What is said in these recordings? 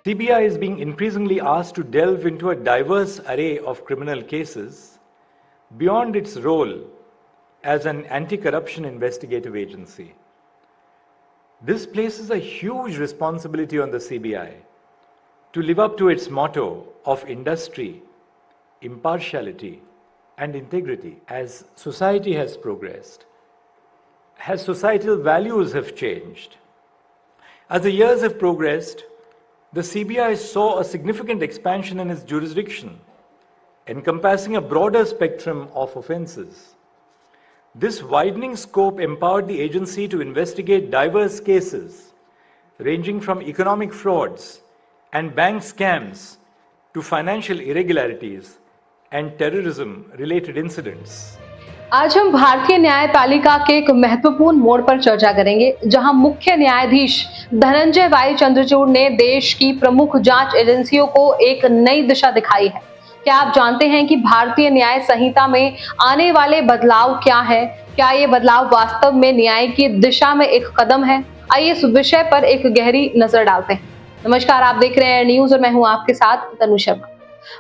CBI is being increasingly asked to delve into a diverse array of criminal cases beyond its role as an anti-corruption investigative agency. This places a huge responsibility on the CBI to live up to its motto of industry, impartiality, and integrity. As society has progressed, as societal values have changed, as the years have progressed, the CBI saw a significant expansion in its jurisdiction, encompassing a broader spectrum of offenses. This widening scope empowered the agency to investigate diverse cases, ranging from economic frauds and bank scams to financial irregularities and terrorism-related incidents. आज हम भारतीय न्यायपालिका के एक महत्वपूर्ण मोड़ पर चर्चा करेंगे, जहां मुख्य न्यायाधीश धनंजय वाई चंद्रचूड़ ने देश की प्रमुख जांच एजेंसियों को एक नई दिशा दिखाई है। क्या आप जानते हैं कि भारतीय न्याय संहिता में आने वाले बदलाव क्या है? क्या ये बदलाव वास्तव में न्याय की दिशा में एक कदम है? आइए इस विषय पर एक गहरी नजर डालते हैं। नमस्कार, आप देख रहे हैं न्यूज और मैं हूं आपके साथ तनु शर्मा।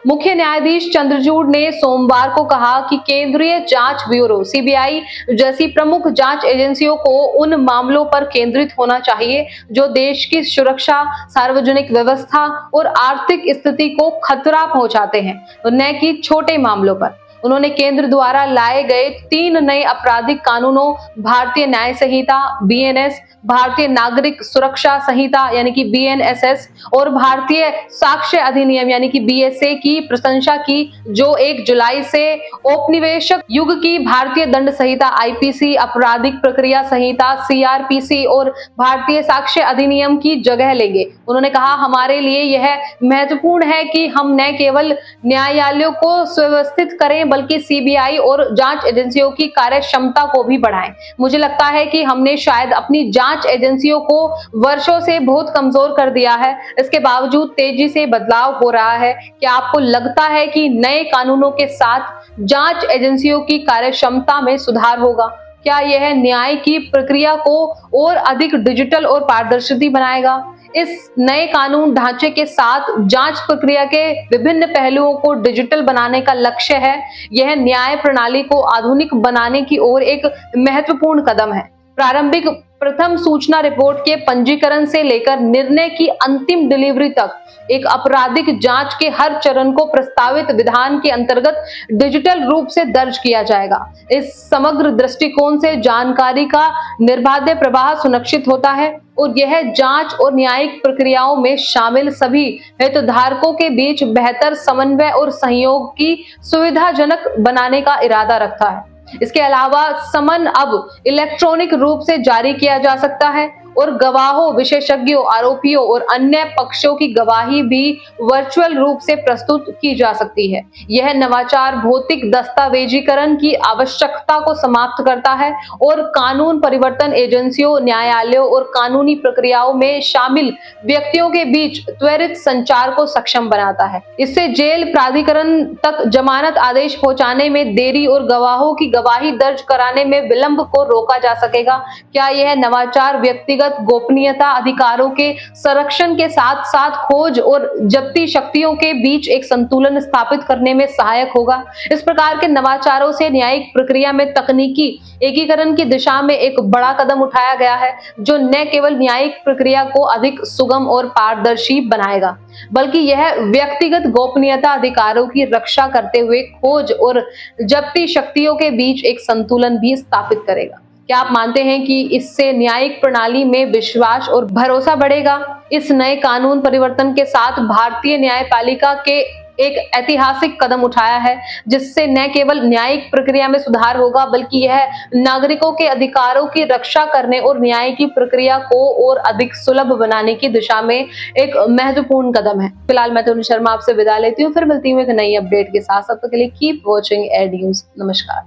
मुख्य न्यायाधीश चंद्रचूड़ ने सोमवार को कहा कि केंद्रीय जांच ब्यूरो सीबीआई जैसी प्रमुख जांच एजेंसियों को उन मामलों पर केंद्रित होना चाहिए जो देश की सुरक्षा, सार्वजनिक व्यवस्था और आर्थिक स्थिति को खतरा पहुंचाते हैं, न कि छोटे मामलों पर। उन्होंने केंद्र द्वारा लाए गए 3 नए आपराधिक कानूनों, भारतीय न्याय संहिता बीएनएस, भारतीय नागरिक सुरक्षा संहिता यानी कि बीएनएसएस और भारतीय साक्ष्य अधिनियम यानी कि बीएसए की प्रशंसा की, जो 1 जुलाई से औपनिवेशिक युग की भारतीय दंड संहिता आईपीसी, आपराधिक प्रक्रिया संहिता सीआरपीसी और भारतीय साक्ष्य अधिनियम की जगह लेंगे। उन्होंने कहा, हमारे लिए यह महत्वपूर्ण है कि हम न केवल न्यायालयों को सुव्यवस्थित करें बल्कि सीबीआई और जांच एजेंसियों की कार्य क्षमता को भी बढ़ाएं। मुझे लगता है कि हमने शायद अपनी जांच एजेंसियों को वर्षों से बहुत कमजोर कर दिया है। इसके बावजूद तेजी से बदलाव हो रहा है। क्या आपको लगता है कि नए कानूनों के साथ जांच एजेंसियों की कार्य क्षमता में सुधार होगा? क्या यह न्याय की प्रक्रिया को और अधिक डिजिटल और पारदर्शी बनाएगा? इस नए कानून ढांचे के साथ जांच प्रक्रिया के विभिन्न पहलुओं को डिजिटल बनाने का लक्ष्य है। यह न्याय प्रणाली को आधुनिक बनाने की ओर एक महत्वपूर्ण कदम है। प्रारंभिक प्रथम सूचना रिपोर्ट के पंजीकरण से लेकर निर्णय की अंतिम डिलीवरी तक एक आपराधिक जांच के हर चरण को प्रस्तावित विधान के अंतर्गत डिजिटल रूप से दर्ज किया जाएगा। इस समग्र दृष्टिकोण से जानकारी का निर्बाध प्रवाह सुनिश्चित होता है और यह जांच और न्यायिक प्रक्रियाओं में शामिल सभी हितधारकों के बीच बेहतर समन्वय और सहयोग की सुविधाजनक बनाने का इरादा रखता है। इसके अलावा समन अब इलेक्ट्रॉनिक रूप से जारी किया जा सकता है और गवाहों, विशेषज्ञों, आरोपियों और अन्य पक्षों की गवाही भी वर्चुअल रूप से प्रस्तुत की जा सकती है। यह नवाचार भौतिक दस्तावेजीकरण की आवश्यकता को समाप्त करता है और कानून परिवर्तन एजेंसियों, न्यायालयों और कानूनी प्रक्रियाओं में शामिल व्यक्तियों के बीच त्वरित संचार को सक्षम बनाता है। इससे जेल प्राधिकरण तक जमानत आदेश पहुंचाने में देरी और गवाहों की गवाही दर्ज कराने में विलंब को रोका जा सकेगा। क्या यह नवाचार व्यक्तिगत गोपनीयता अधिकारों के संरक्षण के साथ साथ खोज और जब्ती शक्तियों के बीच एक संतुलन स्थापित करने में सहायक होगा? इस प्रकार के नवाचारों से न्यायिक प्रक्रिया में तकनीकी एकीकरण की दिशा में एक बड़ा कदम उठाया गया है, जो न केवल न्यायिक प्रक्रिया को अधिक सुगम और पारदर्शी बनाएगा, बल्कि यह व्यक्तिगत गोपनीयता अधिकारों की रक्षा करते हुए खोज और जब्ती शक्तियों के बीच एक संतुलन भी स्थापित करेगा। क्या आप मानते हैं कि इससे न्यायिक प्रणाली में विश्वास और भरोसा बढ़ेगा? इस नए कानून परिवर्तन के साथ भारतीय न्यायपालिका के एक ऐतिहासिक कदम उठाया है, जिससे न केवल न्यायिक प्रक्रिया में सुधार होगा बल्कि यह नागरिकों के अधिकारों की रक्षा करने और न्याय की प्रक्रिया को और अधिक सुलभ बनाने की दिशा में एक महत्वपूर्ण कदम है। फिलहाल मैं तनु शर्मा आपसे विदा लेती हूँ, फिर मिलती हूँ एक नई अपडेट के साथ। तब तक के लिए कीप वॉचिंग एड न्यूज। नमस्कार।